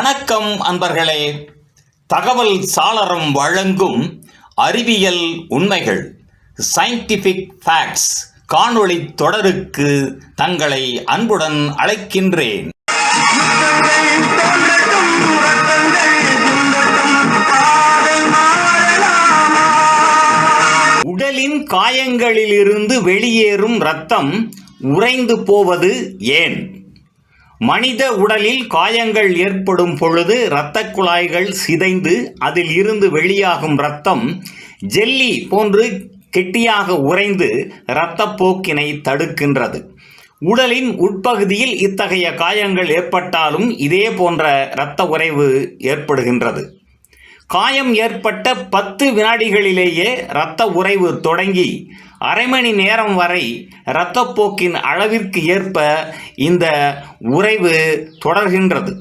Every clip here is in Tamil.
வணக்கம் அன்பர்களே. தகவல் சாளரம் வழங்கும் அறிவியல் உண்மைகள் சயின்டிஃபிக் ஃபேக்ட்ஸ் காணொளி தொடருக்கு தங்களை அன்புடன் அழைக்கின்றேன். உடலின் காயங்களிலிருந்து வெளியேறும் இரத்தம் உறைந்து போவது ஏன்? மனித உடலில் காயங்கள் ஏற்படும் பொழுது இரத்தக் குழாய்கள் சிதைந்து அதில் இருந்து வெளியாகும் இரத்தம் ஜெல்லி போன்று கெட்டியாக உறைந்து இரத்தப்போக்கினை தடுக்கின்றது. உடலின் உட்பகுதியில் இத்தகைய காயங்கள் ஏற்பட்டாலும் இதே போன்ற இரத்த உறைவு ஏற்படுகின்றது. காயம் ஏற்பட்ட 10 வினாடிகளிலேயே இரத்த உறைவு தொடங்கி அரை மணி நேரம் வரை இரத்தப்போக்கின் அளவிற்கு ஏற்ப இந்த உறைவு தொடர்கின்றது.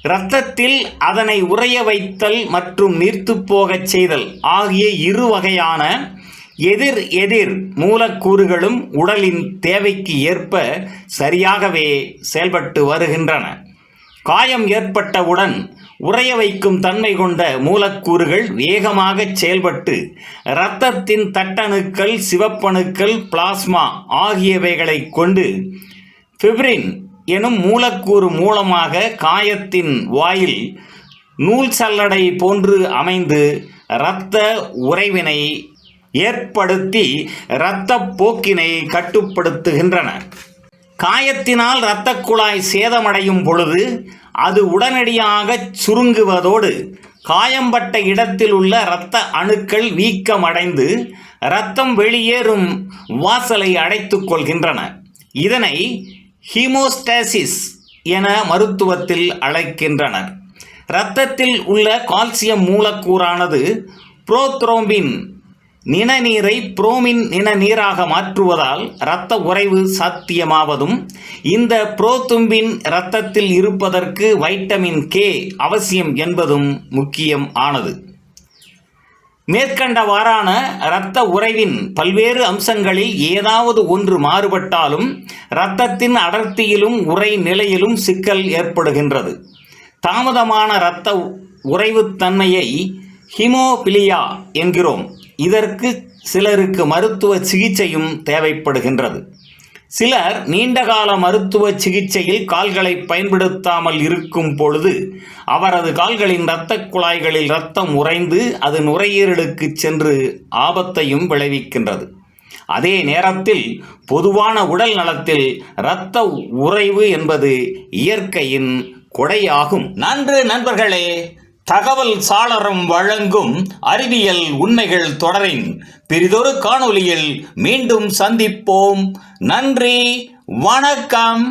இரத்தத்தில் அதனை உறைய வைத்தல் மற்றும் நீர்த்துப் போகச் செய்தல் ஆகிய இரு வகையான எதிர் மூலக்கூறுகளும் உடலின் தேவைக்கு ஏற்ப சரியாகவே செயல்பட்டு வருகின்றன. காயம் ஏற்பட்டவுடன் உறைய வைக்கும் தன்மை கொண்ட மூலக்கூறுகள் வேகமாக செயல்பட்டு இரத்தத்தின் தட்டணுக்கள், சிவப்பணுக்கள், பிளாஸ்மா ஆகியவைகளை கொண்டு ஃபிப்ரின் எனும் மூலக்கூறு மூலமாக காயத்தின் வாயில் நூல் சல்லடை போன்று அமைந்து இரத்த உறைவினை ஏற்படுத்தி இரத்தப் போக்கினை கட்டுப்படுத்துகின்றன. காயத்தினால் இரத்தக் குழாய் சேதமடையும் பொழுது அது உடனடியாக சுருங்குவதோடு காயம்பட்ட இடத்தில் உள்ள இரத்த அணுக்கள் வீக்கமடைந்து இரத்தம் வெளியேறும் வாசலை அடைத்துக் கொள்கின்றன. இதனை ஹீமோஸ்டாசிஸ் என மருத்துவத்தில் அழைக்கின்றனர். இரத்தத்தில் உள்ள கால்சியம் மூலக்கூறானது புரோத்ரோம்பின் நிணநீரை புரோமின் நிணநீராக மாற்றுவதால் இரத்த உறைவு சாத்தியமாவதும், இந்த புரோத்தும்பின் இரத்தத்தில் இருப்பதற்கு வைட்டமின் கே அவசியம் என்பதும் முக்கியம் ஆனது. மேற்கண்டவாறான இரத்த உறைவின் பல்வேறு அம்சங்களில் ஏதாவது ஒன்று மாறுபட்டாலும் இரத்தத்தின் அடர்த்தியிலும் உறை நிலையிலும் சிக்கல் ஏற்படுகின்றது. தாமதமான இரத்த உறைவுத்தன்மையை ஹீமோபிலியா என்கிறோம். இதற்கு சிலருக்கு மருத்துவ சிகிச்சையும் தேவைப்படுகின்றது. சிலர் நீண்டகால மருத்துவ சிகிச்சையில் கால்களை பயன்படுத்தாமல் இருக்கும் பொழுது அவரது கால்களின் இரத்த குழாய்களில் இரத்தம் உறைந்து அது நுரையீரலுக்கு சென்று ஆபத்தையும் விளைவிக்கின்றது. அதே நேரத்தில் பொதுவான உடல் நலத்தில் இரத்த உறைவு என்பது இயற்கையின் கொடையாகும். நன்று நண்பர்களே. தகவல் சாளரம் வழங்கும் அறிவியல் உண்மைகள் தொடரின் பிறிதொரு காணொளியில் மீண்டும் சந்திப்போம். நன்றி, வணக்கம்.